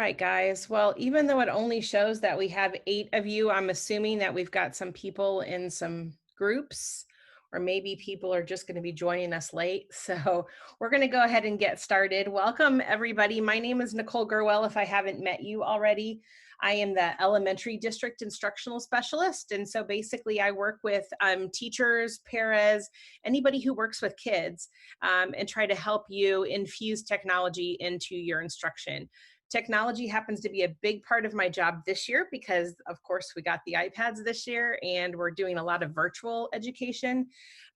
right, guys. Well, even though it only shows that we have 8 of you, I'm assuming that we've got some people in some groups, or maybe people are just going to be joining us late. So we're going to go ahead and get started. Welcome, everybody. My name is Nicole Gerwell. If I haven't met you already, I am the elementary district instructional specialist. And so basically, I work with teachers, paras, anybody who works with kids, and try to help you infuse technology into your instruction. Technology happens to be a big part of my job this year because, of course, we got the iPads this year and we're doing a lot of virtual education.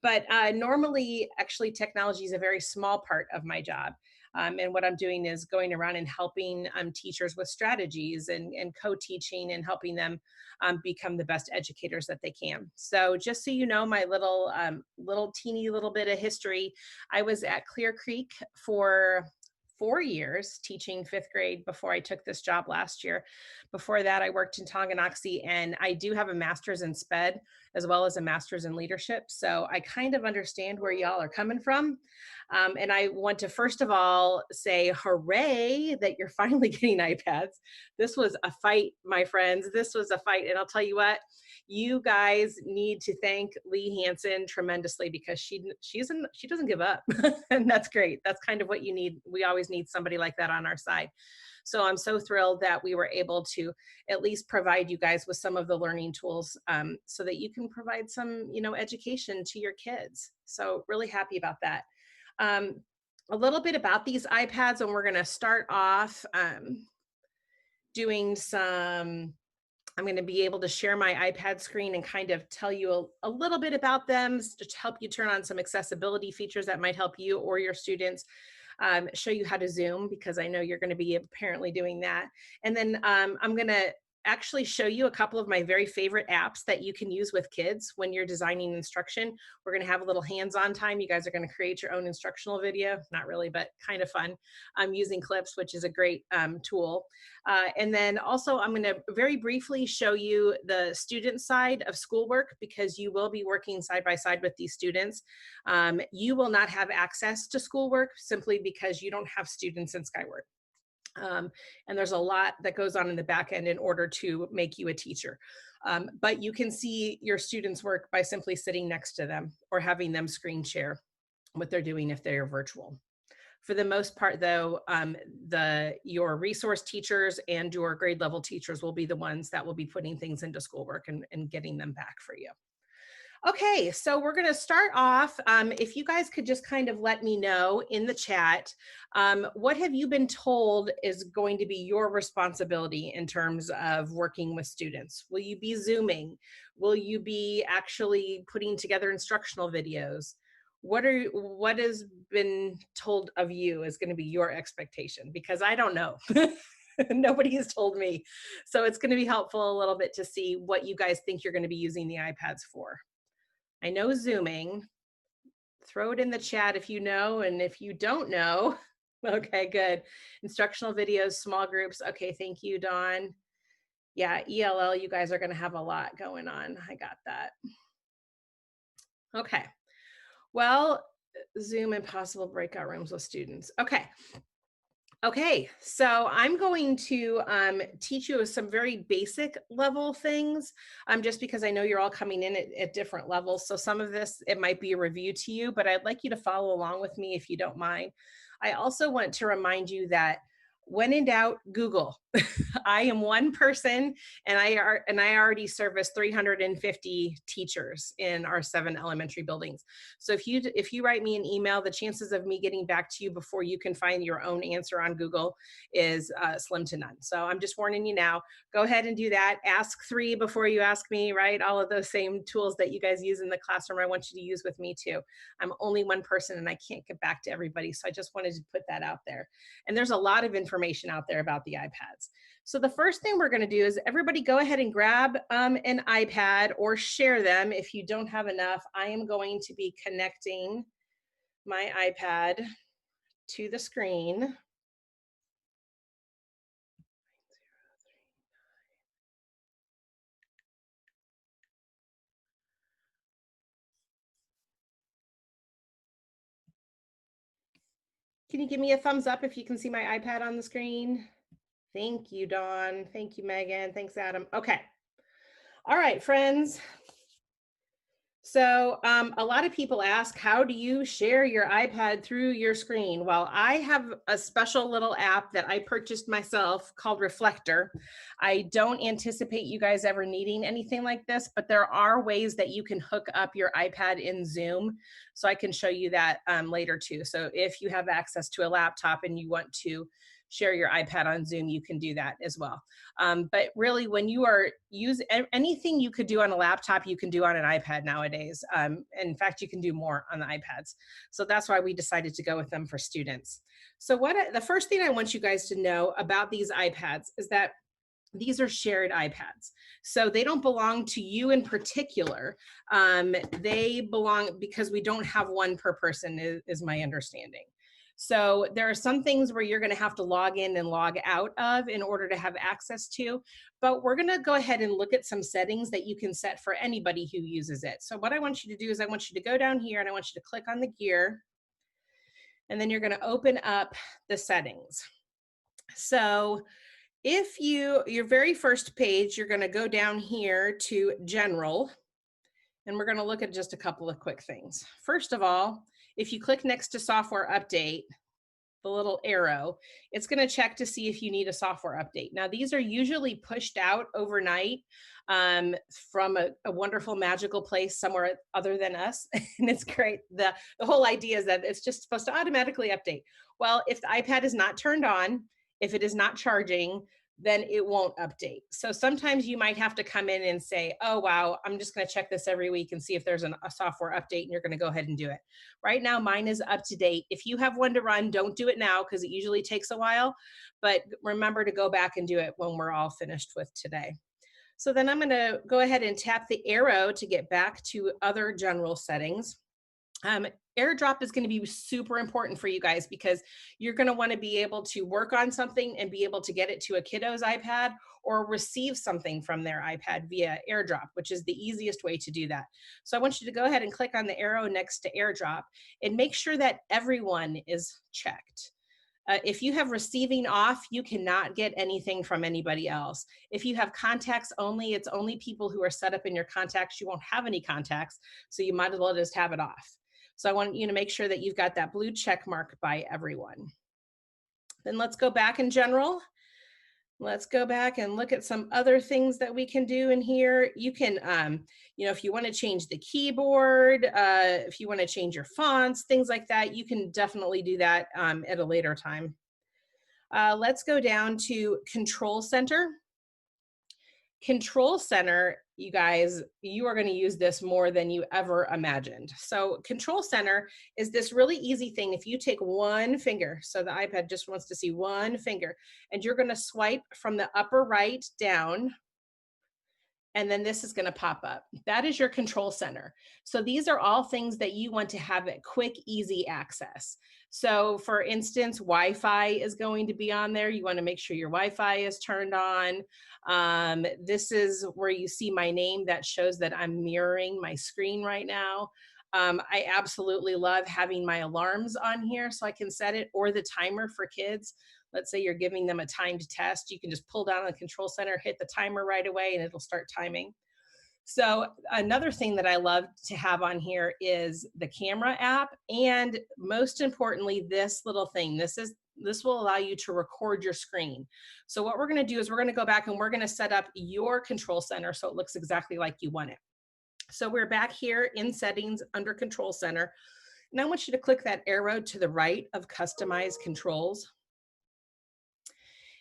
But normally, actually, technology is a very small part of my job. And what I'm doing is going around and helping teachers with strategies and co-teaching and helping them become the best educators that they can. So just so you know, my little teeny little bit of history, I was at Clear Creek for 4 years teaching fifth grade before I took this job last year. Before that, I worked in Tonganoxie, and I do have a master's in SPED as well as a master's in leadership. So I kind of understand where y'all are coming from. And I want to first of all say hooray that you're finally getting iPads. This was a fight, my friends. This was a fight. And I'll tell you what, you guys need to thank Lee Hansen tremendously because she doesn't give up. And that's great. That's kind of what you need. We always need somebody like that on our side. So I'm so thrilled that we were able to at least provide you guys with some of the learning tools, so that you can provide some, education to your kids. So really happy about that. Um, a little bit about these iPads, and we're going to start off doing some. I'm going to be able to share my iPad screen and kind of tell you a little bit about them to help you turn on some accessibility features that might help you or your students, show you how to Zoom, because I know you're going to be apparently doing that. And then I'm going to actually show you a couple of my very favorite apps that you can use with kids when you're designing instruction. We're going to have a little hands-on time. You guys are going to create your own instructional video. Not really, but kind of fun. I'm using Clips, which is a great tool. And then also I'm going to very briefly show you the student side of schoolwork, because you will be working side by side with these students. You will not have access to schoolwork simply because you don't have students in Skyward. And there's a lot that goes on in the back end in order to make you a teacher. But you can see your students' work by simply sitting next to them or having them screen share what they're doing if they're virtual. For the most part, though, your resource teachers and your grade level teachers will be the ones that will be putting things into schoolwork and getting them back for you. Okay, so we're going to start off. If you guys could just kind of let me know in the chat, what have you been told is going to be your responsibility in terms of working with students? Will you be Zooming? Will you be actually putting together instructional videos? What has been told of you is going to be your expectation? Because I don't know. Nobody has told me. So it's going to be helpful a little bit to see what you guys think you're going to be using the iPads for. I know Zooming. Throw it in the chat if you know, and if you don't know, okay, good. Instructional videos, small groups. Okay, thank you, Dawn. Yeah, ELL, you guys are going to have a lot going on. I got that. Okay. Well, Zoom and possible breakout rooms with students. Okay, so I'm going to teach you some very basic level things, just because I know you're all coming in at different levels. So some of this, it might be a review to you, but I'd like you to follow along with me if you don't mind. I also want to remind you that when in doubt, Google. I am one person, and I already service 350 teachers in our 7 elementary buildings. So if you write me an email, the chances of me getting back to you before you can find your own answer on Google is slim to none. So I'm just warning you now. Go ahead and do that. Ask 3 before you ask me, right? All of those same tools that you guys use in the classroom, I want you to use with me too. I'm only one person and I can't get back to everybody. So I just wanted to put that out there. And there's a lot of information out there about the iPads. So the first thing we're going to do is everybody go ahead and grab an iPad or share them if you don't have enough. I am going to be connecting my iPad to the screen. Can you give me a thumbs up if you can see my iPad on the screen? Thank you, Dawn. Thank you, Megan. Thanks, Adam. Okay. All right, friends. So, a lot of people ask, how do you share your iPad through your screen? Well, I have a special little app that I purchased myself called Reflector. I don't anticipate you guys ever needing anything like this, but there are ways that you can hook up your iPad in Zoom. So, I can show you that later too. So, if you have access to a laptop and you want to share your iPad on Zoom, you can do that as well. But really, when you are use anything you could do on a laptop, you can do on an iPad nowadays. In fact, you can do more on the iPads. So that's why we decided to go with them for students. So the first thing I want you guys to know about these iPads is that these are shared iPads. So they don't belong to you in particular. They belong because we don't have one per person, is my understanding. So there are some things where you're going to have to log in and log out of in order to have access to, but we're going to go ahead and look at some settings that you can set for anybody who uses it. So what I want you to do is I want you to go down here and I want you to click on the gear, and then you're going to open up the settings. So if your very first page, you're going to go down here to general, and we're going to look at just a couple of quick things. First of all, if you click next to software update, the little arrow, it's going to check to see if you need a software update. Now, these are usually pushed out overnight from a wonderful, magical place somewhere other than us. And it's great. The whole idea is that it's just supposed to automatically update. Well, if the iPad is not turned on, if it is not charging, then it won't update. So sometimes you might have to come in and say, oh, wow, I'm just going to check this every week and see if there's a software update, and you're going to go ahead and do it. Right now, mine is up to date. If you have one to run, don't do it now because it usually takes a while, but remember to go back and do it when we're all finished with today. So then I'm going to go ahead and tap the arrow to get back to other general settings. Um, AirDrop is going to be super important for you guys because you're going to want to be able to work on something and be able to get it to a kiddo's iPad or receive something from their iPad via AirDrop, which is the easiest way to do that. So I want you to go ahead and click on the arrow next to AirDrop and make sure that everyone is checked. If you have receiving off, you cannot get anything from anybody else. If you have contacts only, it's only people who are set up in your contacts. You won't have any contacts, so you might as well just have it off. So I want you to make sure that you've got that blue check mark by everyone. Then let's go back in general. Let's go back and look at some other things that we can do in here. You can, if you want to change the keyboard, if you want to change your fonts, things like that, you can definitely do that at a later time. Let's go down to Control Center. Control Center, you guys, you are going to use this more than you ever imagined. So Control Center is this really easy thing. If you take one finger, so the iPad just wants to see one finger, and you're going to swipe from the upper right down, and then this is going to pop up. That is your control center. So these are all things that you want to have at quick, easy access. So for instance, Wi-Fi is going to be on there. You want to make sure your Wi-Fi is turned on. This is where you see my name that shows that I'm mirroring my screen right now. I absolutely love having my alarms on here so I can set it, or the timer for kids. Let's say you're giving them a timed test, you can just pull down on the control center, hit the timer right away, and it'll start timing. So another thing that I love to have on here is the camera app, and most importantly, this little thing. This will allow you to record your screen. So what we're going to do is we're going to go back and we're going to set up your control center so it looks exactly like you want it. So we're back here in settings under control center. And I want you to click that arrow to the right of customize controls.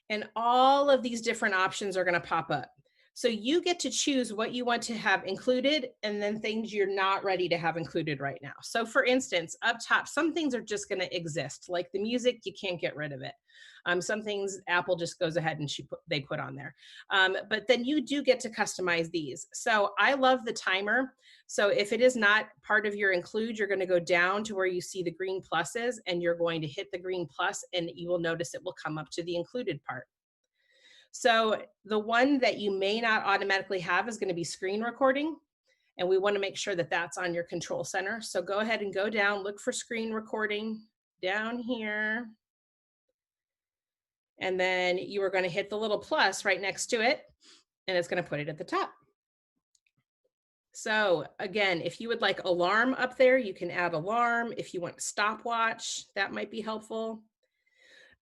And all of these different options are going to pop up. So you get to choose what you want to have included and then things you're not ready to have included right now. So for instance, up top, some things are just going to exist, like the music, you can't get rid of it. Some things Apple just goes ahead and they put on there. But then you do get to customize these. So I love the timer. So if it is not part of your include, you're going to go down to where you see the green pluses and you're going to hit the green plus, and you will notice it will come up to the included part. So the one that you may not automatically have is going to be screen recording. And we want to make sure that that's on your control center. So go ahead and go down, look for screen recording down here. And then you are going to hit the little plus right next to it, and it's going to put it at the top. So again, if you would like alarm up there, you can add alarm. If you want stopwatch, that might be helpful.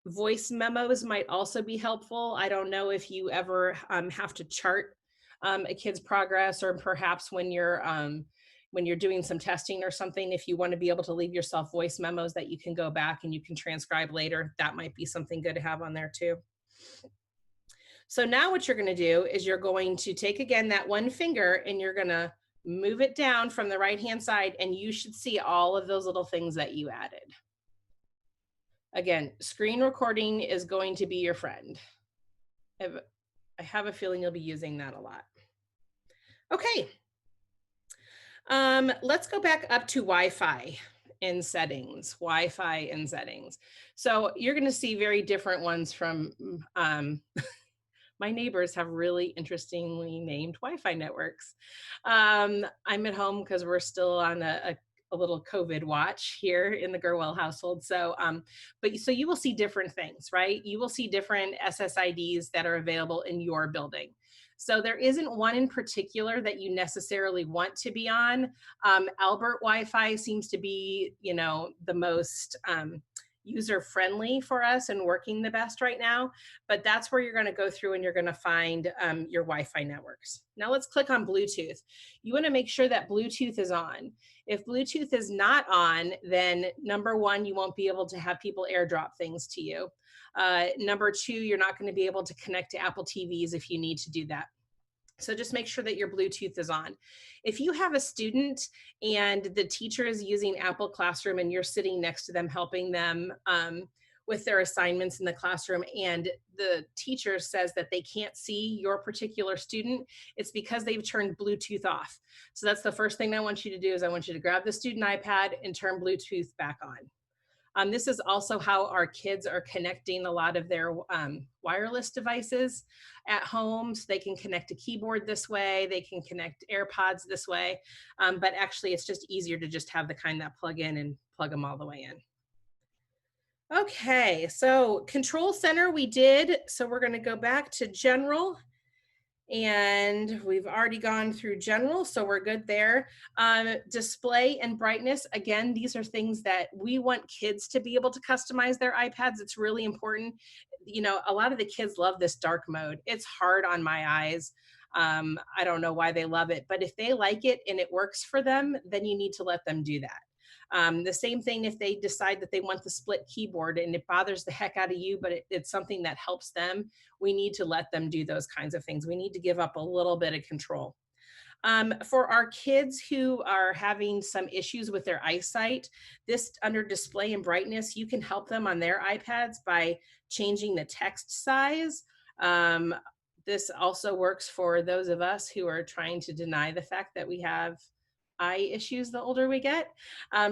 Voice memos might also be helpful. I don't know if you ever have to chart a kid's progress, or perhaps when you're doing some testing or something, if you want to be able to leave yourself voice memos that you can go back and you can transcribe later, that might be something good to have on there too. So now what you're going to do is you're going to take again that one finger and you're going to move it down from the right hand side, and you should see all of those little things that you added. Again, screen recording is going to be your friend. I have a feeling you'll be using that a lot. Okay. Let's go back up to Wi-Fi in settings, Wi-Fi in settings. So you're going to see very different ones from my neighbors have really interestingly named Wi-Fi networks. I'm at home because we're still on a little COVID watch here in the Gerwell household. So, so you will see different things, right? You will see different SSIDs that are available in your building. So there isn't one in particular that you necessarily want to be on. Albert Wi-Fi seems to be, the most user friendly for us and working the best right now, but that's where you're going to go through and you're going to find your Wi-Fi networks. Now let's click on Bluetooth. You want to make sure that Bluetooth is on. If Bluetooth is not on, then number one, you won't be able to have people airdrop things to you. Number two, you're not going to be able to connect to Apple TVs if you need to do that. So just make sure that your Bluetooth is on. If you have a student and the teacher is using Apple Classroom and you're sitting next to them, helping them with their assignments in the classroom, and the teacher says that they can't see your particular student, it's because they've turned Bluetooth off. So that's the first thing I want you to do is I want you to grab the student iPad and turn Bluetooth back on. This is also how our kids are connecting a lot of their wireless devices at home. So they can connect a keyboard this way, they can connect AirPods this way, but actually it's just easier to just have the kind that plug in and plug them all the way in. Okay, so control center we did. So we're going to go back to general. And we've already gone through general, so we're good there. Display and brightness, again, these are things that we want kids to be able to customize their iPads. It's really important. A lot of the kids love this dark mode. It's hard on my eyes. I don't know why they love it, but if they like it and it works for them, then you need to let them do that. The same thing if they decide that they want the split keyboard and it bothers the heck out of you, but it's something that helps them, we need to let them do those kinds of things. We need to give up a little bit of control. For our kids who are having some issues with their eyesight, this under display and brightness, you can help them on their iPads by changing the text size. This also works for those of us who are trying to deny the fact that we have eye issues the older we get.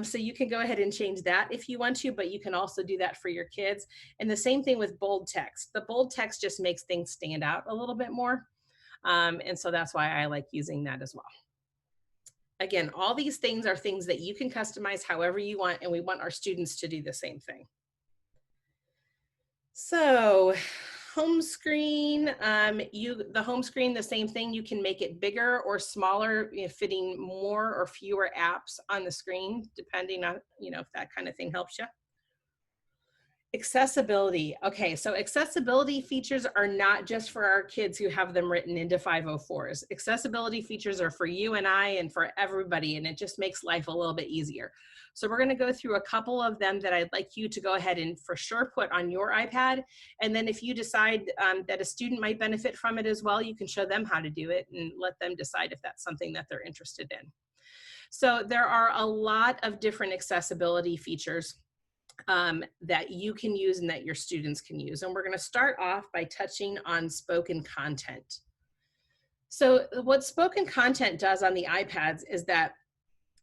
So you can go ahead and change that if you want to, but you can also do that for your kids. And the same thing with bold text. The bold text just makes things stand out a little bit more. And so that's why I like using that as well. Again, all these things are things that you can customize however you want, and we want our students to do the same thing. So home screen, the home screen, the same thing, you can make it bigger or smaller, fitting more or fewer apps on the screen, depending on, if that kind of thing helps you. Accessibility. Okay, so accessibility features are not just for our kids who have them written into 504s. Accessibility features are for you and I and for everybody, and it just makes life a little bit easier. So we're going to go through a couple of them that I'd like you to go ahead and for sure put on your iPad. And then if you decide that a student might benefit from it as well, you can show them how to do it and let them decide if that's something that they're interested in. So there are a lot of different accessibility features that you can use and that your students can use. And we're going to start off by touching on spoken content. So what spoken content does on the iPads is that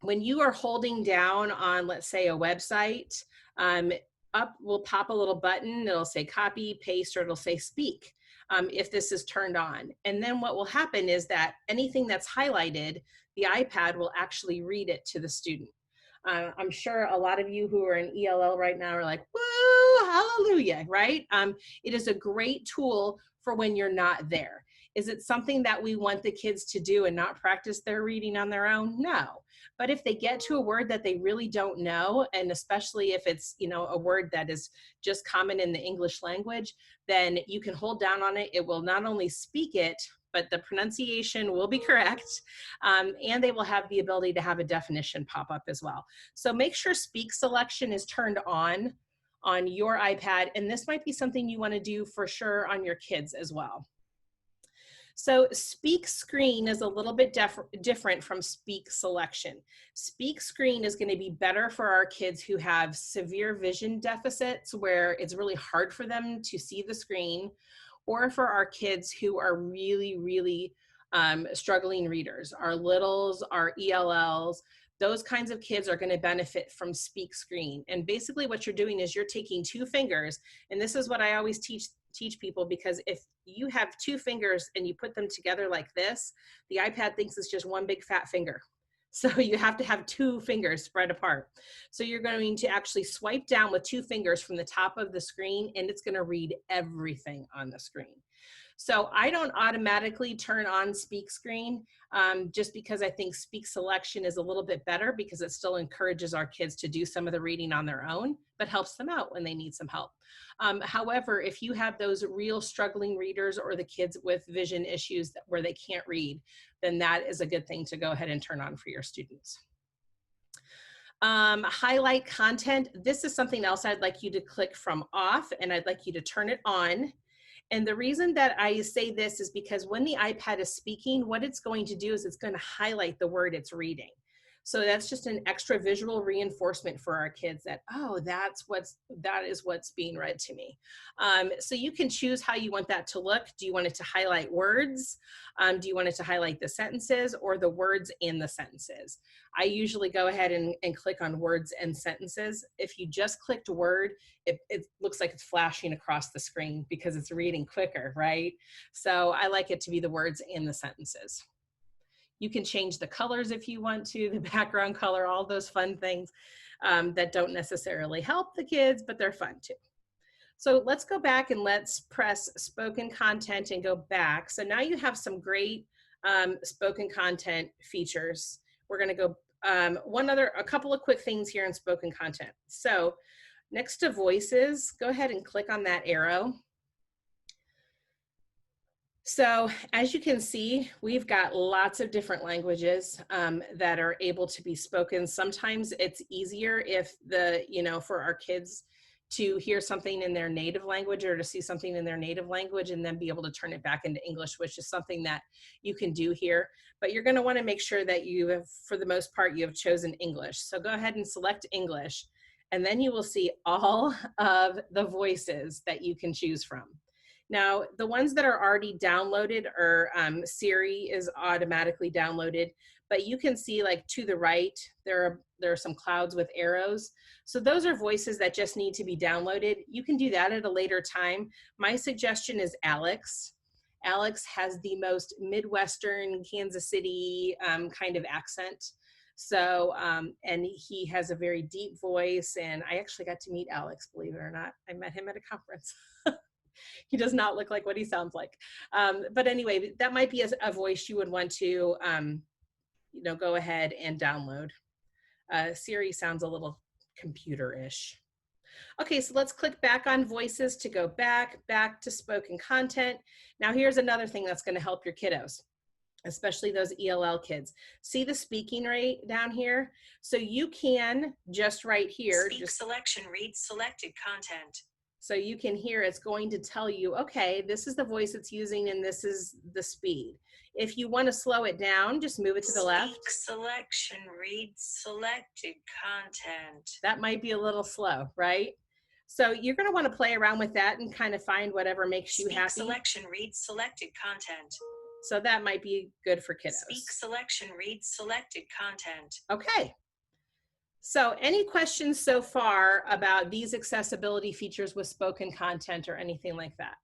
when you are holding down on, let's say, a website, up will pop a little button. It'll say copy, paste, or it'll say speak if this is turned on. And then what will happen is that anything that's highlighted, the iPad will actually read it to the student. I'm sure a lot of you who are in ELL right now are like, whoa, hallelujah, right? It is a great tool for when you're not there. Is it something that we want the kids to do and not practice their reading on their own? No. But if they get to a word that they really don't know, and especially if it's, a word that is just common in the English language, then you can hold down on it. It will not only speak it, but the pronunciation will be correct, and they will have the ability to have a definition pop up as well. So make sure speak selection is turned on your iPad, and this might be something you want to do for sure on your kids as well. So speak screen is a little bit different from speak selection. Speak screen is going to be better for our kids who have severe vision deficits where it's really hard for them to see the screen, or for our kids who are really, really struggling readers, our littles, our ELLs. Those kinds of kids are going to benefit from speak screen. And basically what you're doing is you're taking two fingers, and this is what I always teach people, because if you have two fingers and you put them together like this, the iPad thinks it's just one big fat finger. So you have to have two fingers spread apart. So you're going to actually swipe down with two fingers from the top of the screen, and it's going to read everything on the screen. So I don't automatically turn on speak screen, just because I think speak selection is a little bit better, because it still encourages our kids to do some of the reading on their own, but helps them out when they need some help. However, if you have those real struggling readers or the kids with vision issues where they can't read, then that is a good thing to go ahead and turn on for your students. Highlight content. This is something else I'd like you to click from off, and I'd like you to turn it on. And the reason that I say this is because when the iPad is speaking, what it's going to do is it's going to highlight the word it's reading. So that's just an extra visual reinforcement for our kids that, oh, that is what's being read to me. So you can choose how you want that to look. Do you want it to highlight words? Do you want it to highlight the sentences, or the words in the sentences? I usually go ahead and click on words and sentences. If you just clicked word, it looks like it's flashing across the screen because it's reading quicker, right? So I like it to be the words and the sentences. You can change the colors if you want to, the background color, all those fun things that don't necessarily help the kids, but they're fun too. So let's go back and let's press spoken content and go back. So now you have some great spoken content features. We're going to go a couple of quick things here in spoken content. So next to voices, go ahead and click on that arrow. So as you can see, we've got lots of different languages that are able to be spoken. Sometimes it's easier if for our kids to hear something in their native language, or to see something in their native language and then be able to turn it back into English, which is something that you can do here. But you're going to want to make sure that you have, for the most part, you have chosen English. So go ahead and select English, and then you will see all of the voices that you can choose from. Now, the ones that are already downloaded are Siri is automatically downloaded, but you can see, like, to the right, there are some clouds with arrows. So those are voices that just need to be downloaded. You can do that at a later time. My suggestion is Alex. Alex has the most Midwestern, Kansas City kind of accent. So, and he has a very deep voice, and I actually got to meet Alex, believe it or not. I met him at a conference. He does not look like what he sounds like. But anyway, that might be a voice you would want to, go ahead and download. Siri sounds a little computer-ish. Okay, so let's click back on voices to go back to spoken content. Now here's another thing that's going to help your kiddos, especially those ELL kids. See the speaking rate down here? So you can just right here. Speak selection, read selected content. So you can hear it's going to tell you, okay, this is the voice it's using and this is the speed. If you want to slow it down, just move it to the left. Speak selection, read selected content. That might be a little slow, right? So you're going to want to play around with that and kind of find whatever makes you happy. Speak selection, read selected content. So that might be good for kiddos. Speak selection, read selected content. Okay. So any questions so far about these accessibility features with spoken content or anything like that?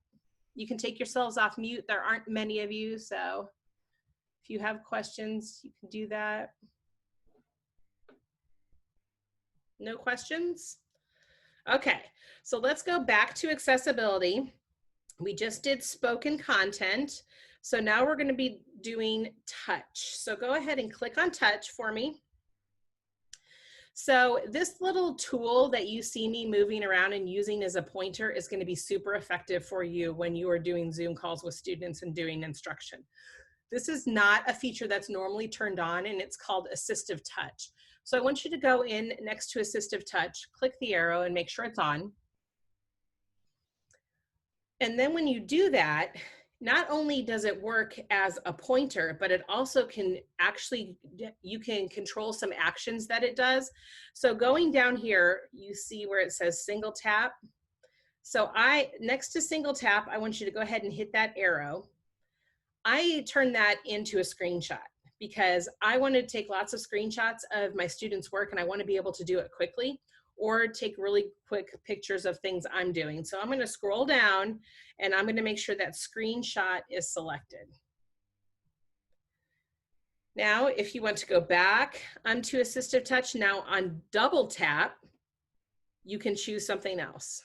You can take yourselves off mute. There aren't many of you, so if you have questions, you can do that. No questions? Okay, so let's go back to accessibility. We just did spoken content. So now we're going to be doing touch. So go ahead and click on touch for me. So this little tool that you see me moving around and using as a pointer is going to be super effective for you when you are doing Zoom calls with students and doing instruction. This is not a feature that's normally turned on, and it's called assistive touch. So I want you to go in next to assistive touch, click the arrow and make sure it's on. And then when you do that, not only does it work as a pointer, but it also can actually, you can control some actions that it does. So going down here, you see where it says single tap. So next to single tap, I want you to go ahead and hit that arrow. I turn that into a screenshot because I want to take lots of screenshots of my students' work and I want to be able to do it quickly or take really quick pictures of things I'm doing. So I'm going to scroll down and I'm going to make sure that screenshot is selected. Now, if you want to go back onto assistive touch, now on double tap, you can choose something else.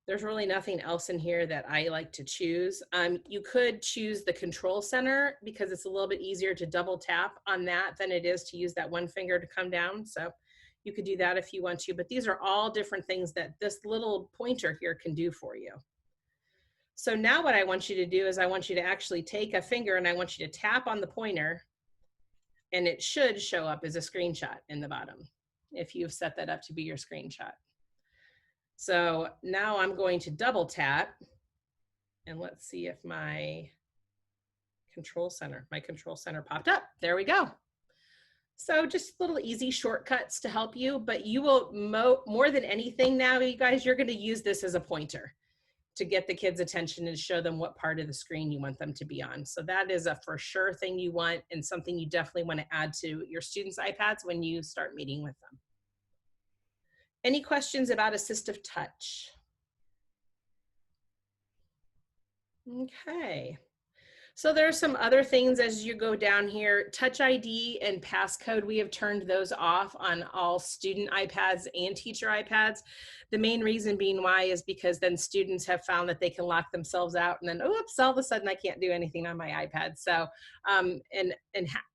There's really nothing else in here that I like to choose. You could choose the control center because it's a little bit easier to double tap on that than it is to use that one finger to come down. So you could do that if you want to, but these are all different things that this little pointer here can do for you. So now what I want you to do is I want you to actually take a finger and I want you to tap on the pointer and it should show up as a screenshot in the bottom if you've set that up to be your screenshot. So now I'm going to double tap and let's see if my control center popped up. There we go. So just little easy shortcuts to help you, but you will more than anything now, you guys, you're going to use this as a pointer to get the kids' attention and show them what part of the screen you want them to be on. So that is a for sure thing you want and something you definitely want to add to your students' iPads when you start meeting with them. Any questions about assistive touch? Okay. So there are some other things as you go down here. Touch ID and passcode, we have turned those off on all student iPads and teacher iPads. The main reason being why is because then students have found that they can lock themselves out and then, oops, all of a sudden I can't do anything on my iPad. So, and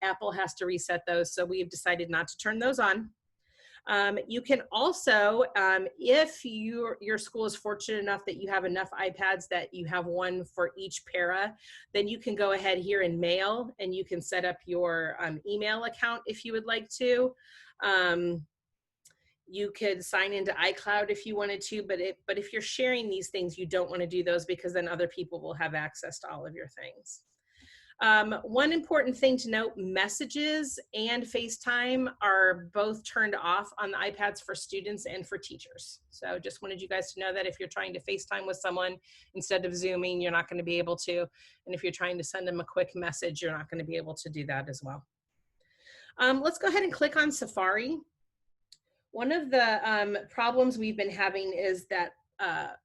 Apple has to reset those. So we've decided not to turn those on. You can also, if your school is fortunate enough that you have enough iPads that you have one for each para, then you can go ahead here and mail and you can set up your email account if you would like to. You could sign into iCloud if you wanted to, but if you're sharing these things, you don't want to do those because then other people will have access to all of your things. One important thing to note, messages and FaceTime are both turned off on the iPads for students and for teachers. So just wanted you guys to know that if you're trying to FaceTime with someone instead of Zooming, you're not going to be able to. And if you're trying to send them a quick message, you're not going to be able to do that as well. Let's go ahead and click on Safari. One of the problems we've been having is that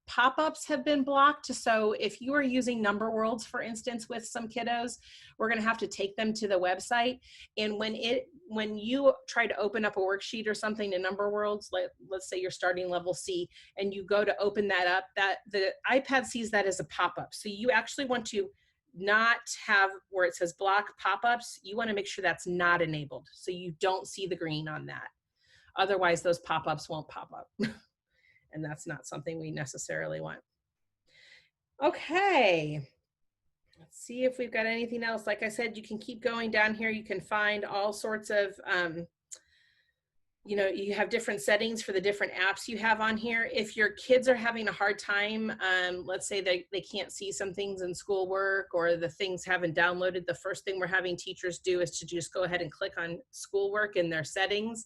pop-ups have been blocked. So if you are using Number Worlds, for instance, with some kiddos, we're going to have to take them to the website. And when you try to open up a worksheet or something in Number Worlds, let's say you're starting level C, and you go to open that up, that the iPad sees that as a pop-up. So you actually want to not have where it says block pop-ups. You want to make sure that's not enabled, so you don't see the green on that. Otherwise, those pop-ups won't pop up. And that's not something we necessarily want. Okay, let's see if we've got anything else. Like I said, you can keep going down here. You can find all sorts of, you have different settings for the different apps you have on here. If your kids are having a hard time, let's say they can't see some things in schoolwork or the things haven't downloaded, the first thing we're having teachers do is to just go ahead and click on schoolwork in their settings.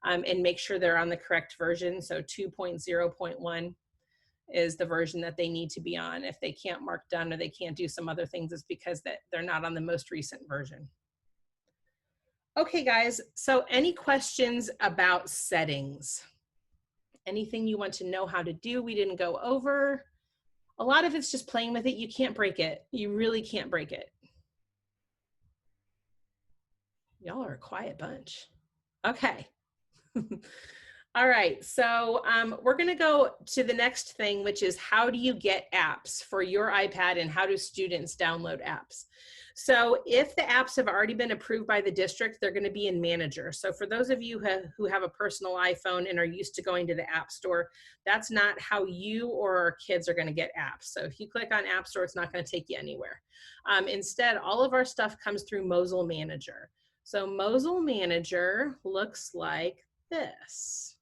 And make sure they're on the correct version. So 2.0.1 is the version that they need to be on. If they can't mark done or they can't do some other things, it's because they're not on the most recent version. Okay, guys, so any questions about settings? Anything you want to know how to do we didn't go over? A lot of it's just playing with it. You can't break it. You really can't break it. Y'all are a quiet bunch. Okay. All right, so we're going to go to the next thing, which is how do you get apps for your iPad and how do students download apps? So if the apps have already been approved by the district, they're going to be in Manager. So for those of you who have a personal iPhone and are used to going to the App Store, that's not how you or our kids are going to get apps. So if you click on App Store, it's not going to take you anywhere. Instead, all of our stuff comes through Mosel Manager. So Mosel Manager looks like this.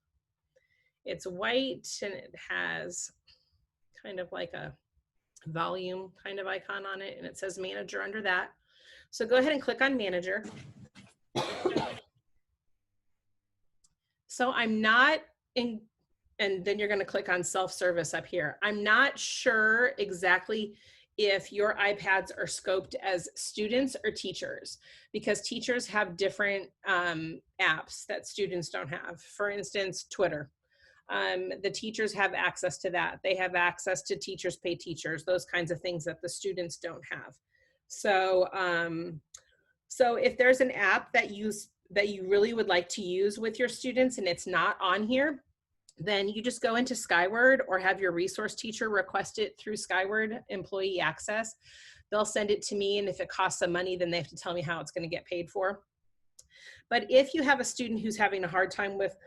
It's white and it has kind of like a volume kind of icon on it, and it says Manager under that. So go ahead and click on Manager. So I'm not in, and then you're going to click on self-service up here. I'm not sure exactly if your iPads are scoped as students or teachers, because teachers have different apps that students don't have. For instance, Twitter. The teachers have access to that. They have access to Teachers Pay Teachers, those kinds of things that the students don't have. So, so if there's an app that you really would like to use with your students and it's not on here, then you just go into Skyward or have your resource teacher request it through Skyward Employee Access. They'll send it to me, and if it costs some money, then they have to tell me how it's going to get paid for. But if you have a student who's having a hard time with,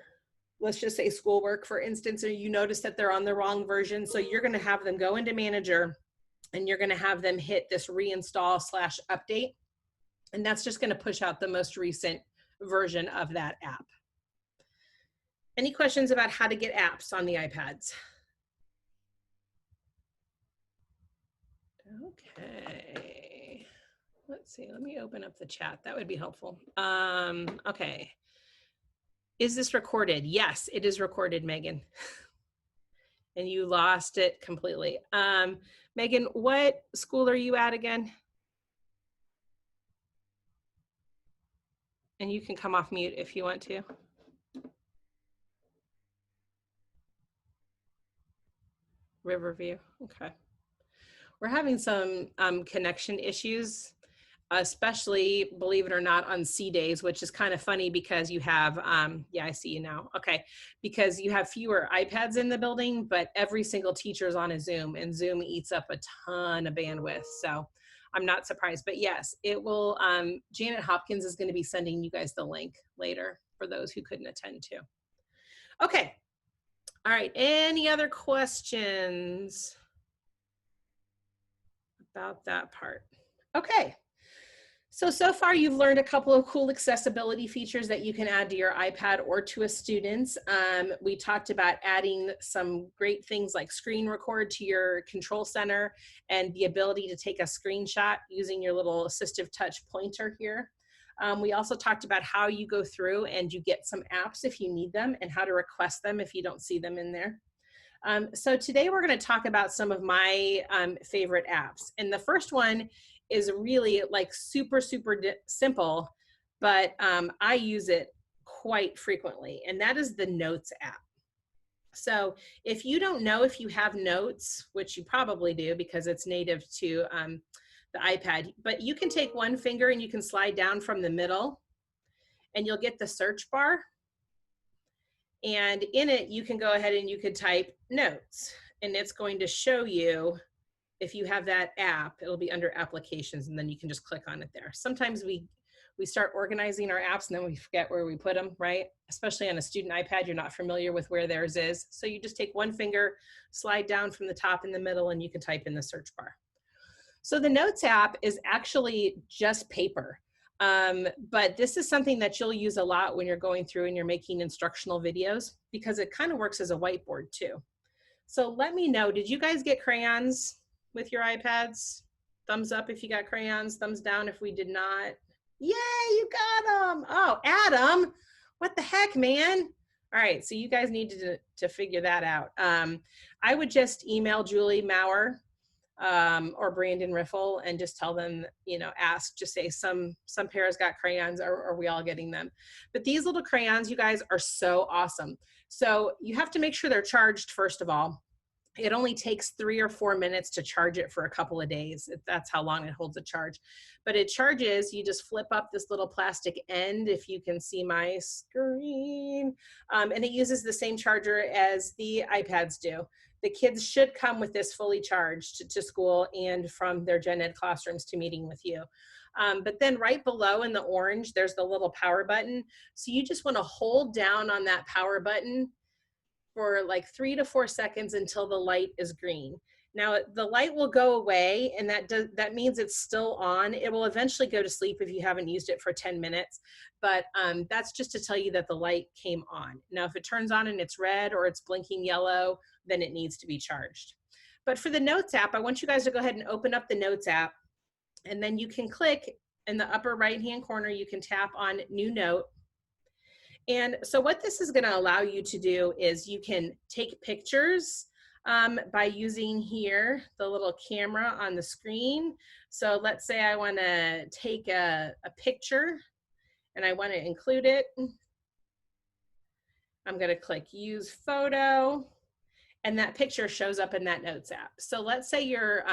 let's just say schoolwork, for instance, or you notice that they're on the wrong version, so you're going to have them go into Manager and you're going to have them hit this reinstall/update. And that's just going to push out the most recent version of that app. Any questions about how to get apps on the iPads? Okay. Let's see. Let me open up the chat. That would be helpful. Okay. Is this recorded? Yes, it is recorded, Megan. And you lost it completely. Megan, what school are you at again? And you can come off mute if you want to. Riverview, okay. We're having some connection issues, especially, believe it or not, on C days, which is kind of funny because you have, yeah, I see you now. Okay, because you have fewer iPads in the building, but every single teacher is on a Zoom, and Zoom eats up a ton of bandwidth. So I'm not surprised, but yes, it will. Janet Hopkins is going to be sending you guys the link later for those who couldn't attend to. Okay. All right, any other questions about that part? Okay, so far you've learned a couple of cool accessibility features that you can add to your iPad or to a student. We talked about adding some great things like screen record to your control center and the ability to take a screenshot using your little assistive touch pointer here. We also talked about how you go through and you get some apps if you need them and how to request them if you don't see them in there. So today we're going to talk about some of my favorite apps. And the first one is really like super simple, but I use it quite frequently, and that is the Notes app. So if you don't know if you have Notes, which you probably do because it's native to the iPad, but you can take one finger and you can slide down from the middle and you'll get the search bar. And in it, you can go ahead and you could type Notes, and it's going to show you, if you have that app, it'll be under applications, and then you can just click on it there. Sometimes we start organizing our apps and then we forget where we put them, right? Especially on a student iPad, you're not familiar with where theirs is. So you just take one finger, slide down from the top in the middle, and you can type in the search bar. So the Notes app is actually just paper. But this is something that you'll use a lot when you're going through and you're making instructional videos, because it kind of works as a whiteboard too. So let me know, did you guys get crayons with your iPads? Thumbs up if you got crayons, thumbs down if we did not. Yay, you got them. Oh, Adam, what the heck, man? All right, so you guys need to figure that out. I would just email Julie Maurer or Brandon Riffle and just tell them, you know, ask, just say some pairs got crayons, or are we all getting them? But these little crayons, you guys, are so awesome. So you have to make sure they're charged first of all. It only takes 3 or 4 minutes to charge it for a couple of days. That's how long it holds a charge. But it charges, you just flip up this little plastic end, if you can see my screen, and it uses the same charger as the iPads do. The kids should come with this fully charged to school and from their gen ed classrooms to meeting with you. But then right below in the orange, there's the little power button. So you just want to hold down on that power button for like 3 to 4 seconds until the light is green. Now the light will go away, and that means it's still on. It will eventually go to sleep if you haven't used it for 10 minutes, but that's just to tell you that the light came on. Now if it turns on and it's red or it's blinking yellow, then it needs to be charged. But for the Notes app, I want you guys to go ahead and open up the Notes app, and then you can click in the upper right hand corner, you can tap on New Note. And so what this is going to allow you to do is you can take pictures by using here the little camera on the screen. So let's say I want to take a picture and I want to include it. I'm going to click use photo, and that picture shows up in that Notes app. So let's say you're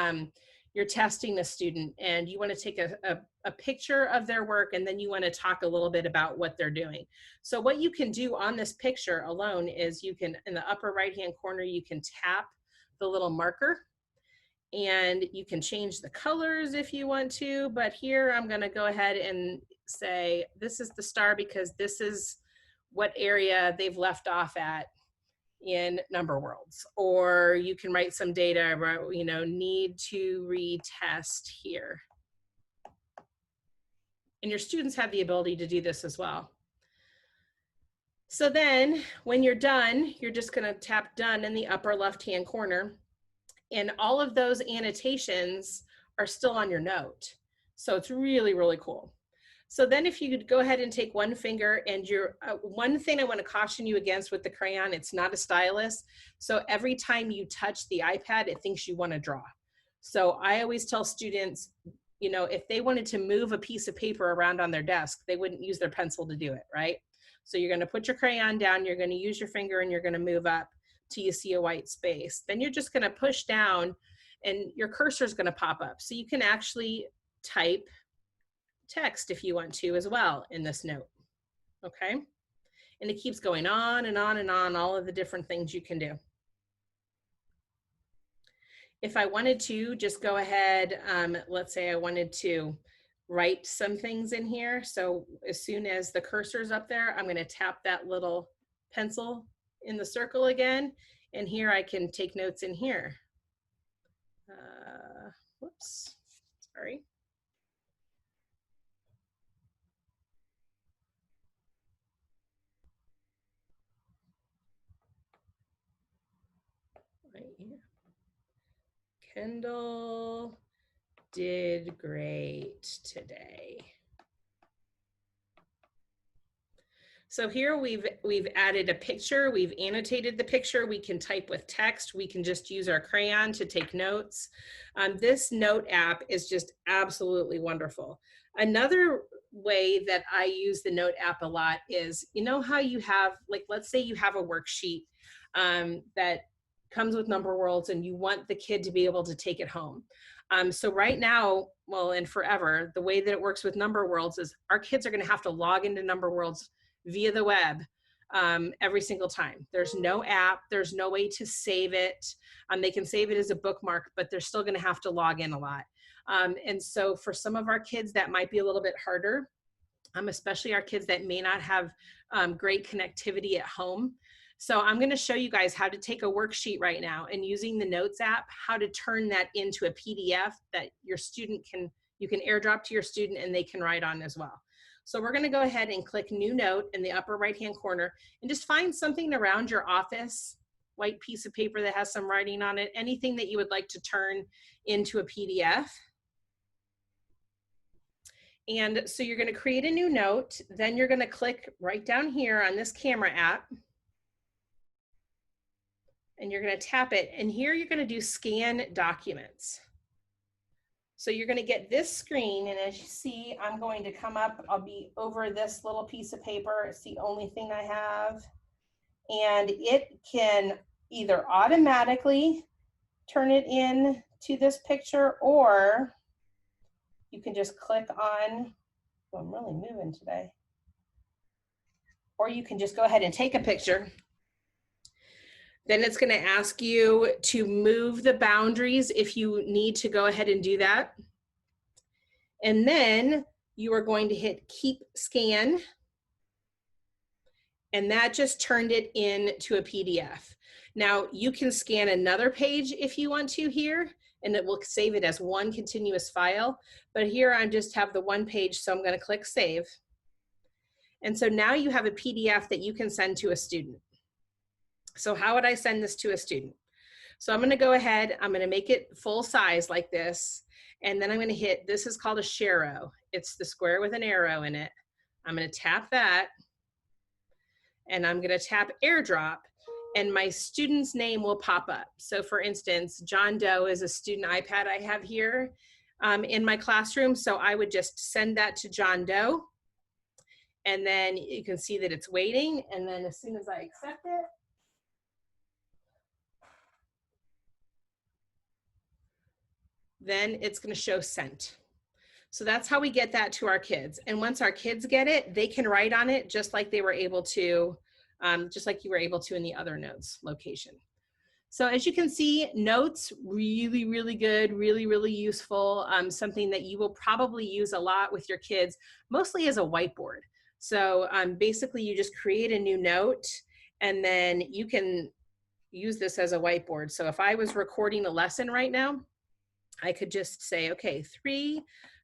testing a student and you want to take a picture of their work, and then you want to talk a little bit about what they're doing. So what you can do on this picture alone is you can, in the upper right hand corner, you can tap the little marker and you can change the colors if you want to. But here I'm going to go ahead and say this is the star because this is what area they've left off at in number worlds. Or you can write some data about, need to retest here. And your students have the ability to do this as well. So then when you're done, you're just going to tap done in the upper left-hand corner, and all of those annotations are still on your note. So it's really, really cool. So then if you could go ahead and take one finger, and one thing I want to caution you against with the crayon, it's not a stylus. So every time you touch the iPad, it thinks you want to draw. So I always tell students, if they wanted to move a piece of paper around on their desk, they wouldn't use their pencil to do it, right? So you're going to put your crayon down, you're going to use your finger, and you're going to move up till you see a white space. Then you're just going to push down and your cursor is going to pop up. So you can actually type text if you want to as well in this note, okay? And it keeps going on and on and on, all of the different things you can do. If I wanted to just go ahead, let's say I wanted to write some things in here. So as soon as the cursor's up there, I'm going to tap that little pencil in the circle again. And here I can take notes in here. Whoops, sorry. Right here. Kendall did great today. So here we've added a picture, we've annotated the picture, we can type with text, we can just use our crayon to take notes. This note app is just absolutely wonderful. Another way that I use the note app a lot is, how you have, like, let's say you have a worksheet that comes with number worlds and you want the kid to be able to take it home. So right now, well, and forever, the way that it works with number worlds is our kids are going to have to log into number worlds via the web every single time. There's no app, there's no way to save it. They can save it as a bookmark, but they're still going to have to log in a lot. And so for some of our kids, that might be a little bit harder, especially our kids that may not have great connectivity at home. So I'm going to show you guys how to take a worksheet right now, and using the Notes app, how to turn that into a PDF that your student you can airdrop to your student and they can write on as well. So we're going to go ahead and click New Note in the upper right-hand corner and just find something around your office, white piece of paper that has some writing on it, anything that you would like to turn into a PDF. And so you're going to create a new note, then you're going to click right down here on this camera app, and you're going to tap it, and here you're going to do scan documents. So you're going to get this screen, and as you see, I'm going to come up, I'll be over this little piece of paper. It's the only thing I have. And it can either automatically turn it in to this picture, or you can just click on, oh, I'm really moving today. Or you can just go ahead and take a picture. Then it's going to ask you to move the boundaries if you need to go ahead and do that. And then you are going to hit keep scan. And that just turned it into a PDF. Now you can scan another page if you want to here, and it will save it as one continuous file. But here I just have the one page, so I'm going to click save. And so now you have a PDF that you can send to a student. So how would I send this to a student? So I'm going to go ahead, I'm going to make it full size like this, and then I'm going to hit, this is called a sharrow. It's the square with an arrow in it. I'm going to tap that, and I'm going to tap airdrop, and my student's name will pop up. So for instance, John Doe is a student iPad I have here in my classroom. So I would just send that to John Doe, and then you can see that it's waiting. And then as soon as I accept it, then it's going to show sent. So that's how we get that to our kids. And once our kids get it, they can write on it just like they were able to, just like you were able to in the other notes location. So as you can see, notes, really, really good, really, really useful, something that you will probably use a lot with your kids, mostly as a whiteboard. So basically you just create a new note, and then you can use this as a whiteboard. So if I was recording a lesson right now, I could just say, okay, 3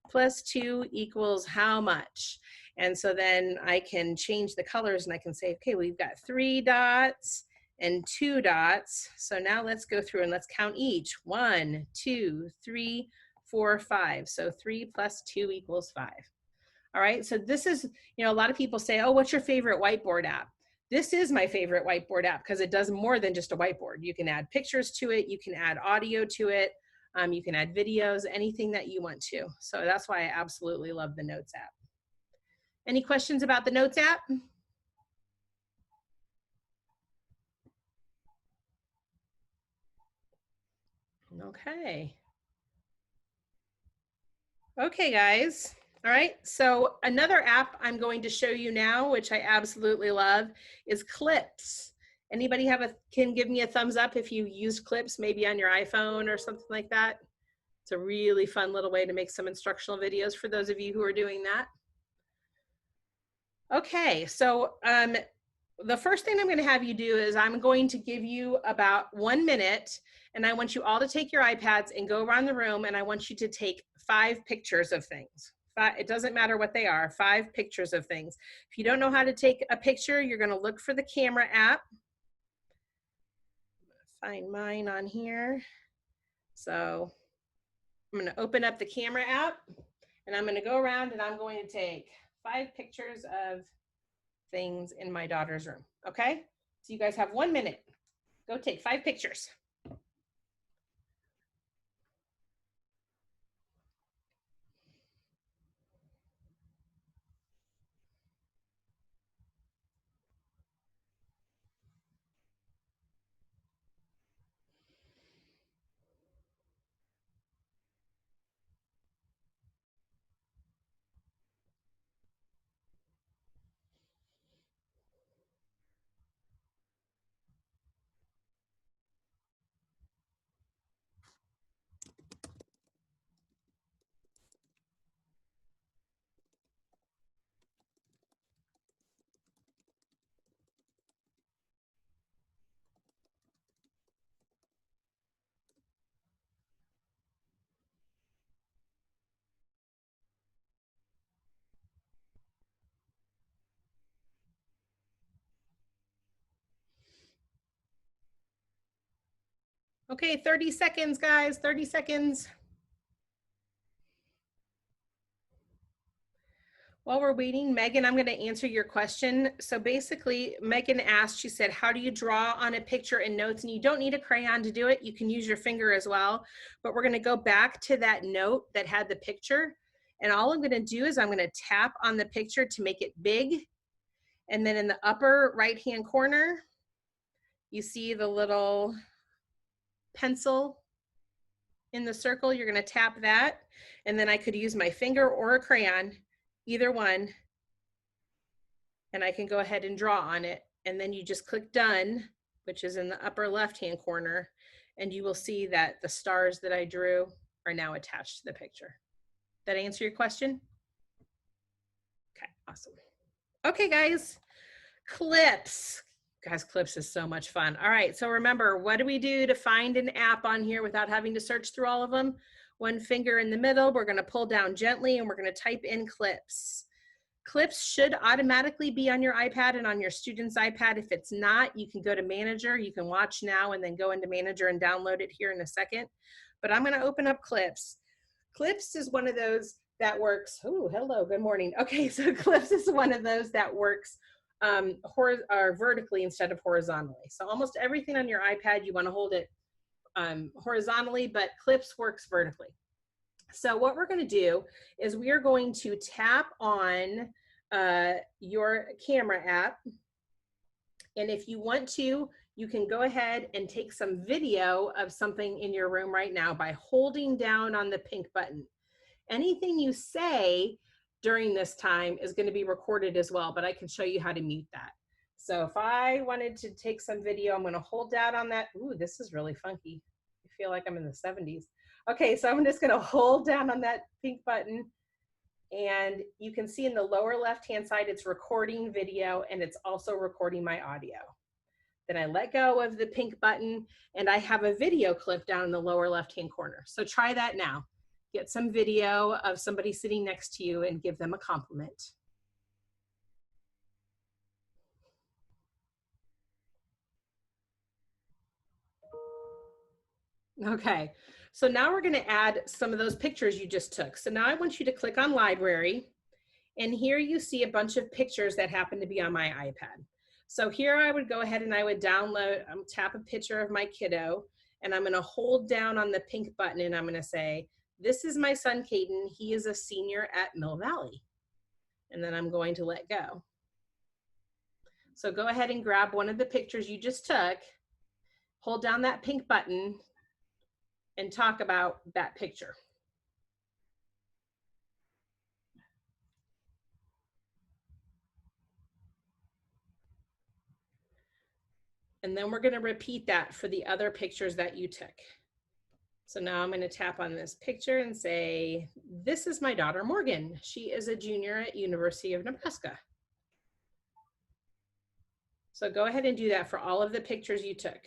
plus 2 equals how much? And so then I can change the colors, and I can say, okay, we've got 3 dots and 2 dots. So now let's go through and let's count each. 1, 2, 3, 4, 5. So 3 plus 2 equals 5. All right, so this is, a lot of people say, oh, what's your favorite whiteboard app? This is my favorite whiteboard app because it does more than just a whiteboard. You can add pictures to it, you can add audio to it, you can add videos, anything that you want to. So that's why I absolutely love the Notes app. Any questions about the Notes app? Okay. Okay, guys. All right, so another app I'm going to show you now, which I absolutely love, is Clips. Anybody can give me a thumbs up if you used Clips, maybe on your iPhone or something like that? It's a really fun little way to make some instructional videos for those of you who are doing that. Okay, so the first thing I'm going to have you do is I'm going to give you about 1 minute, and I want you all to take your iPads and go around the room, and I want you to take 5 pictures of things. It doesn't matter what they are, 5 pictures of things. If you don't know how to take a picture, you're going to look for the camera app. Find mine on here. So I'm going to open up the camera app, and I'm going to go around, and I'm going to take 5 pictures of things in my daughter's room. Okay, so you guys have 1 minute. Go take 5 pictures. Okay, 30 seconds, guys, 30 seconds. While we're waiting, Megan, I'm going to answer your question. So basically, Megan asked, she said, how do you draw on a picture in notes? And you don't need a crayon to do it. You can use your finger as well. But we're going to go back to that note that had the picture. And all I'm going to do is I'm going to tap on the picture to make it big. And then in the upper right-hand corner, you see the little pencil in the circle, you're going to tap that. And then I could use my finger or a crayon, either one. And I can go ahead and draw on it. And then you just click done, which is in the upper left-hand corner. And you will see that the stars that I drew are now attached to the picture. That answer your question? Okay, awesome. Okay, guys, clips. Guys, clips is so much fun. All right, so remember, what do we do to find an app on here without having to search through all of them? One finger in the middle, we're gonna pull down gently and we're gonna type in clips. Clips should automatically be on your iPad and on your student's iPad. If it's not, you can go to Manager. You can watch now and then go into Manager and download it here in a second. But I'm gonna open up Clips. Clips is one of those that works. Oh, hello, good morning. Okay, so Clips is one of those that works vertically instead of horizontally. So almost everything on your iPad, you wanna hold it horizontally, but Clips works vertically. So what we're going to do is we are going to tap on your camera app. And if you want to, you can go ahead and take some video of something in your room right now by holding down on the pink button. Anything you say during this time is going to be recorded as well, but I can show you how to mute that. So if I wanted to take some video, I'm going to hold down on that. Ooh, this is really funky. I feel like I'm in the 70s. Okay, so I'm just gonna hold down on that pink button and you can see in the lower left-hand side, it's recording video and it's also recording my audio. Then I let go of the pink button and I have a video clip down in the lower left-hand corner. So try that now. Get some video of somebody sitting next to you and give them a compliment. Okay, so now we're gonna add some of those pictures you just took. So now I want you to click on library and here you see a bunch of pictures that happen to be on my iPad. So here I would go ahead and I would download, tap a picture of my kiddo and I'm gonna hold down on the pink button and I'm gonna say, this is my son, Caden. He is a senior at Mill Valley. And then I'm going to let go. So go ahead and grab one of the pictures you just took, hold down that pink button and talk about that picture. And then we're going to repeat that for the other pictures that you took. So now I'm going to tap on this picture and say, this is my daughter, Morgan. She is a junior at University of Nebraska. So go ahead and do that for all of the pictures you took.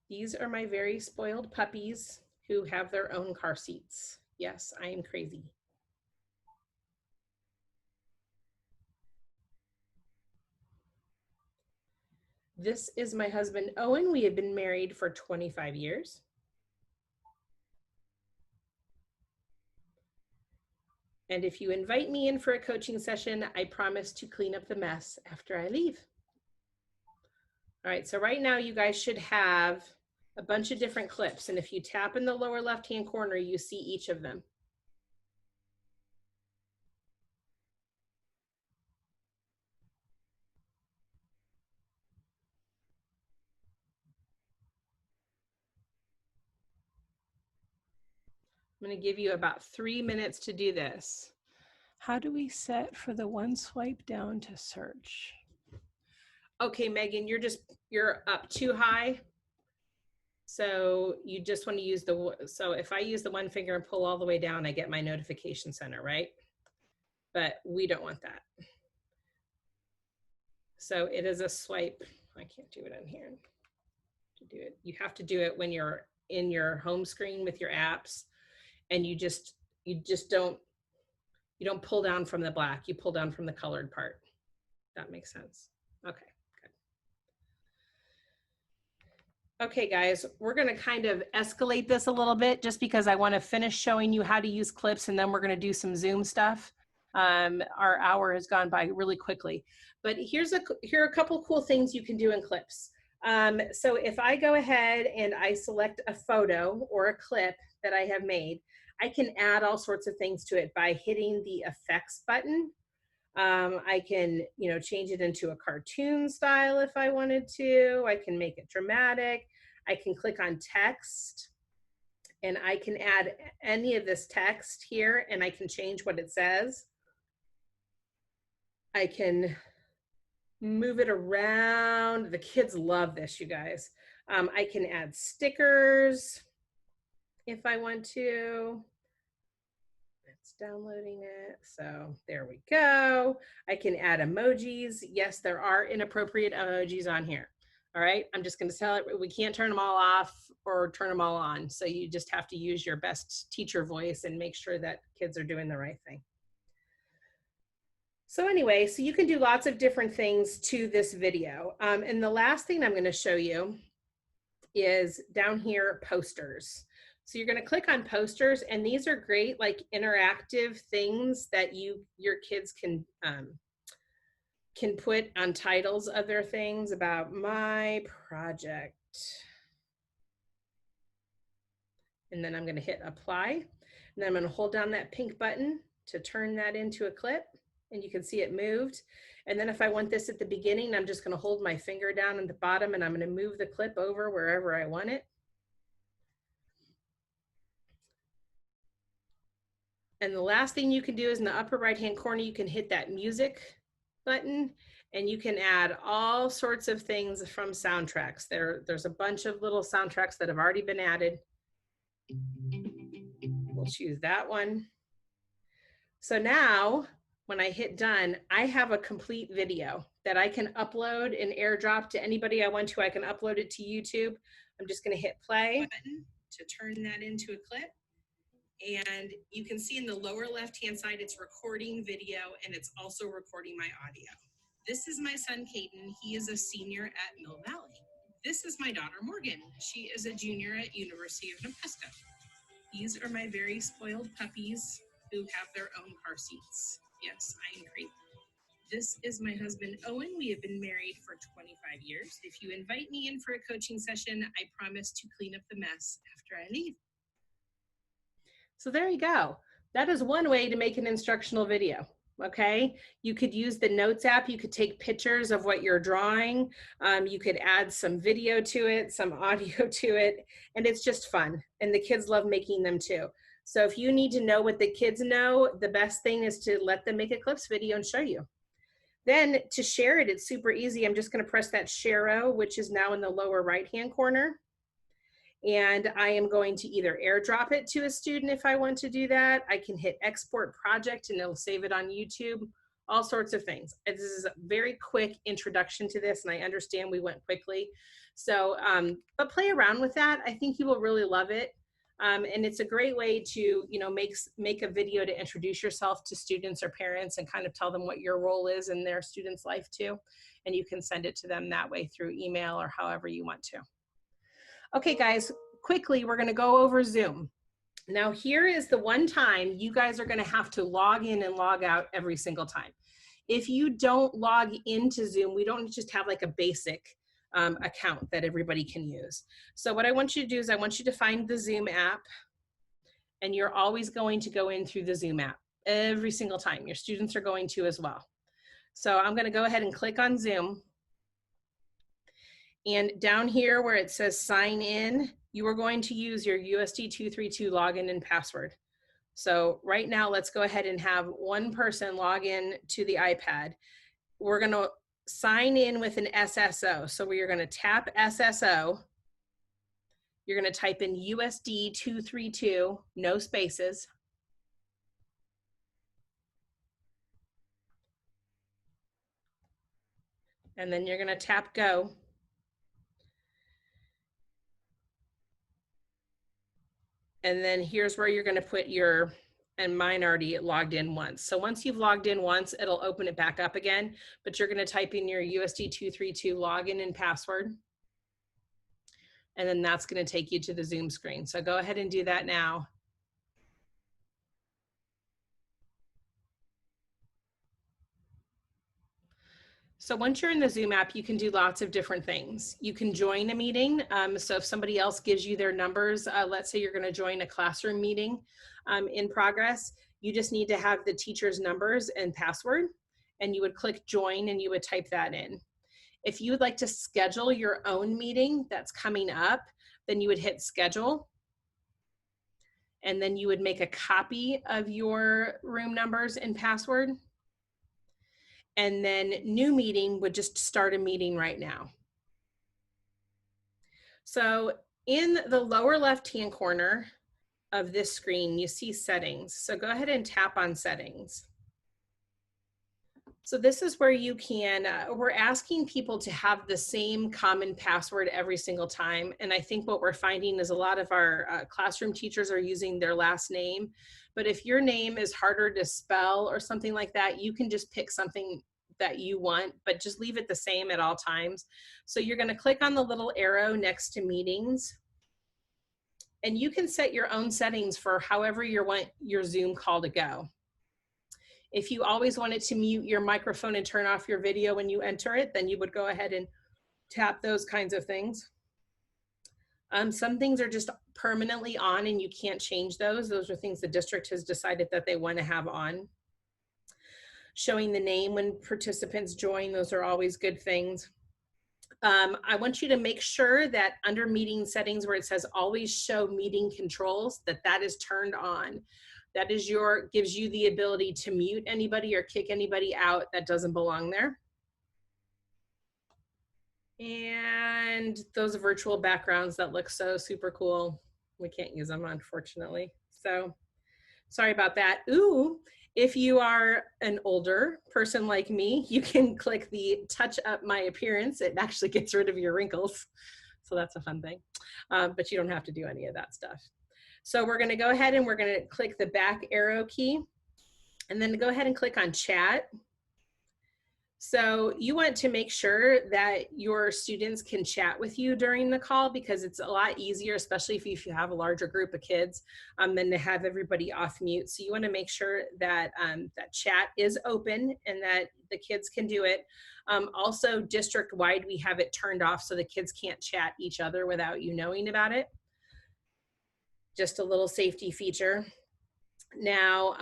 These are my very spoiled puppies who have their own car seats. Yes, I am crazy. This is my husband, Owen. We have been married for 25 years. And if you invite me in for a coaching session, I promise to clean up the mess after I leave. All right, so right now you guys should have a bunch of different clips. And if you tap in the lower left-hand corner, you see each of them. I'm going to give you about 3 minutes to do this. How do we set for the one swipe down to search? Okay, Megan, you're up too high. So you just want to use so if I use the one finger and pull all the way down, I get my notification center, right? But we don't want that. So it is a swipe. I can't do it on here. To do it, you have to do it when you're in your home screen with your apps, and you don't pull down from the black. You pull down from the colored part. That makes sense. Okay. Okay, guys, we're going to kind of escalate this a little bit just because I want to finish showing you how to use clips and then we're going to do some Zoom stuff. Our hour has gone by really quickly, but here are a couple cool things you can do in clips. So if I go ahead and I select a photo or a clip that I have made, I can add all sorts of things to it by hitting the effects button. I can, change it into a cartoon style if I wanted to. I can make it dramatic. I can click on text and I can add any of this text here and I can change what it says. I can move it around. The kids love this, you guys. I can add stickers if I want to. It's downloading it. So there we go. I can add emojis. Yes, there are inappropriate emojis on here. All right, I'm just going to tell it we can't turn them all off or turn them all on. So you just have to use your best teacher voice and make sure that kids are doing the right thing. So anyway, so you can do lots of different things to this video. And the last thing I'm going to show you is down here, posters. So you're going to click on posters, and these are great, like interactive things that your kids can put on titles of their things about my project. And then I'm going to hit apply, and then I'm going to hold down that pink button to turn that into a clip, and you can see it moved. And then if I want this at the beginning, I'm just going to hold my finger down at the bottom, and I'm going to move the clip over wherever I want it. And the last thing you can do is in the upper right-hand corner, you can hit that music button, and you can add all sorts of things from soundtracks. There's a bunch of little soundtracks that have already been added. We'll choose that one. So now when I hit done, I have a complete video that I can upload and airdrop to anybody I want to. I can upload it to YouTube. I'm just going to hit play button to turn that into a clip. And you can see in the lower left-hand side, it's recording video and it's also recording my audio. This is my son, Caden. He is a senior at Mill Valley. This is my daughter, Morgan. She is a junior at University of Nebraska. These are my very spoiled puppies who have their own car seats. Yes, I am crazy. This is my husband, Owen. We have been married for 25 years. If you invite me in for a coaching session, I promise to clean up the mess after I leave. So there you go. That is one way to make an instructional video. Okay, you could use the Notes app. You could take pictures of what you're drawing. You could add some video to it, some audio to it, and it's just fun. And the kids love making them too. So if you need to know what the kids know, the best thing is to let them make a clips video and show you. Then to share it, it's super easy. I'm just going to press that share, which is now in the lower right-hand corner. And I am going to either airdrop it to a student if I want to do that. I can hit export project and it'll save it on YouTube, all sorts of things. This is a very quick introduction to this, and I understand we went quickly. So, but play around with that. I think you will really love it. And it's a great way to, make a video to introduce yourself to students or parents and kind of tell them what your role is in their student's life too. And you can send it to them that way through email or however you want to. Okay, guys, quickly, we're going to go over Zoom. Now, here is the one time you guys are going to have to log in and log out every single time. If you don't log into Zoom, we don't just have like a basic account that everybody can use. So what I want you to do is I want you to find the Zoom app, and you're always going to go in through the Zoom app every single time. Your students are going to as well. So I'm going to go ahead and click on Zoom. And down here where it says sign in, you are going to use your USD232 login and password. So right now, let's go ahead and have one person log in to the iPad. We're going to sign in with an SSO. So we are going to tap SSO. You're going to type in USD232, no spaces. And then you're going to tap go. And then here's where you're going to put your, and mine already logged in once. So once you've logged in once, it'll open it back up again, but you're going to type in your USD232 login and password. And then that's going to take you to the Zoom screen. So go ahead and do that now. So once you're in the Zoom app, you can do lots of different things. You can join a meeting. So if somebody else gives you their numbers, let's say you're going to join a classroom meeting in progress, you just need to have the teacher's numbers and password, and you would click join and you would type that in. If you would like to schedule your own meeting that's coming up, then you would hit schedule. And then you would make a copy of your room numbers and password. And then new meeting would just start a meeting right now. So in the lower left-hand corner of this screen, you see settings. So go ahead and tap on settings. So this is where you can, we're asking people to have the same common password every single time. And I think what we're finding is a lot of our classroom teachers are using their last name. But if your name is harder to spell or something like that, you can just pick something that you want, but just leave it the same at all times. So you're gonna click on the little arrow next to meetings. And you can set your own settings for however you want your Zoom call to go. If you always wanted to mute your microphone and turn off your video when you enter it, then you would go ahead and tap those kinds of things. Some things are just permanently on and you can't change those. Those are things the district has decided that they want to have on. Showing the name when participants join, those are always good things. I want you to make sure that under meeting settings where it says always show meeting controls, that is turned on. That is gives you the ability to mute anybody or kick anybody out that doesn't belong there. And those virtual backgrounds that look so super cool, we can't use them unfortunately. So sorry about that. Ooh, if you are an older person like me, you can click the touch up my appearance. It actually gets rid of your wrinkles. So that's a fun thing, but you don't have to do any of that stuff. So we're gonna go ahead and we're gonna click the back arrow key and then go ahead and click on chat. So you want to make sure that your students can chat with you during the call because it's a lot easier, especially if you have a larger group of kids, than to have everybody off mute. So you want to make sure that that chat is open and that the kids can do it. Also, district-wide, we have it turned off so the kids can't chat each other without you knowing about it. Just a little safety feature. Now,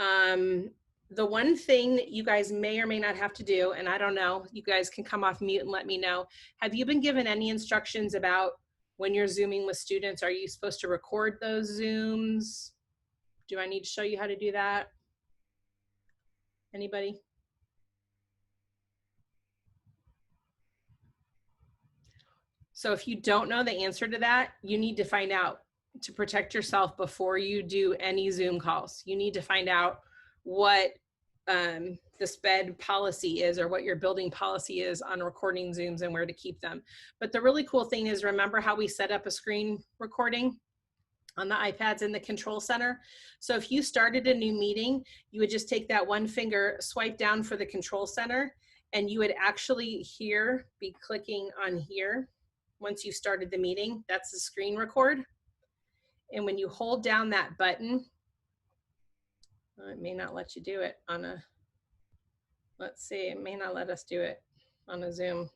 the one thing that you guys may or may not have to do, and I don't know, you guys can come off mute and let me know. Have you been given any instructions about when you're Zooming with students? Are you supposed to record those Zooms? Do I need to show you how to do that? Anybody? So if you don't know the answer to that, you need to find out to protect yourself before you do any Zoom calls. You need to find out what the SPED policy is or what your building policy is on recording Zooms and where to keep them. But the really cool thing is, remember how we set up a screen recording on the iPads in the control center? So if you started a new meeting, you would just take that one finger, swipe down for the control center, and you would actually here be clicking on here. Once you started the meeting, that's the screen record. And when you hold down that button, it may not let you do it on a, let's see, it may not let us do it on a Zoom.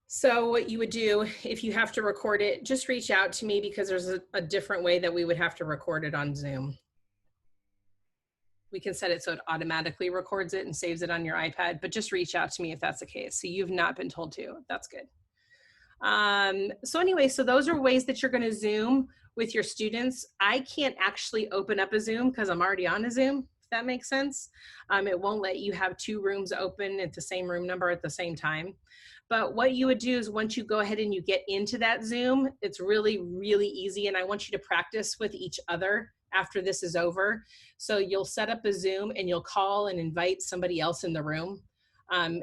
So what you would do if you have to record it, just reach out to me because there's a different way that we would have to record it on Zoom. We can set it so it automatically records it and saves it on your iPad, but just reach out to me if that's the case. So you've not been told to, that's good. So anyway, so those are ways that you're gonna Zoom with your students. I can't actually open up a Zoom because I'm already on a Zoom, if that makes sense. It won't let you have two rooms open at the same room number at the same time. But what you would do is once you go ahead and you get into that Zoom, it's really, really easy. And I want you to practice with each other after this is over. So you'll set up a Zoom and you'll call and invite somebody else in the room.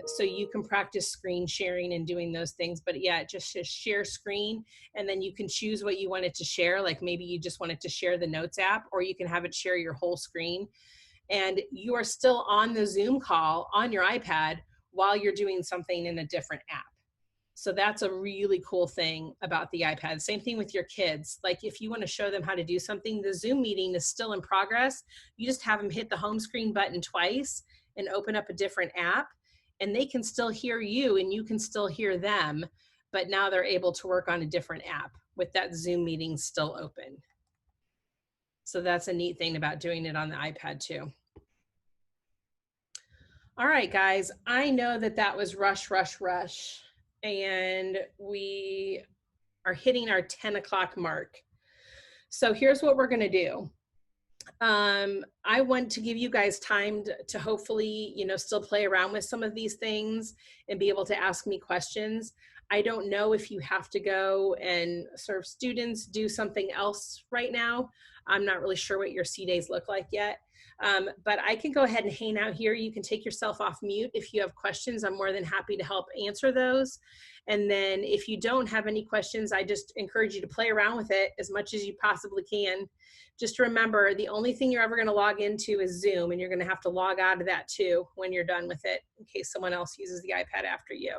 So you can practice screen sharing and doing those things, but yeah, just share screen and then you can choose what you want it to share. Like maybe you just want it to share the notes app, or you can have it share your whole screen and you are still on the Zoom call on your iPad while you're doing something in a different app. So that's a really cool thing about the iPad. Same thing with your kids. Like if you want to show them how to do something, the Zoom meeting is still in progress. You just have them hit the home screen button twice and open up a different app, and they can still hear you and you can still hear them, but now they're able to work on a different app with that Zoom meeting still open. So that's a neat thing about doing it on the iPad too. All right, guys, I know that that was rush, rush, rush, and we are hitting our 10 o'clock mark. So here's what we're going to do. I want to give you guys time to hopefully, still play around with some of these things and be able to ask me questions. I don't know if you have to go and serve students, do something else right now. I'm not really sure what your C days look like yet. But I can go ahead and hang out here. You can take yourself off mute. If you have questions, I'm more than happy to help answer those. And then if you don't have any questions, I just encourage you to play around with it as much as you possibly can. Just remember, the only thing you're ever going to log into is Zoom, and you're going to have to log out of that too when you're done with it in case someone else uses the iPad after you.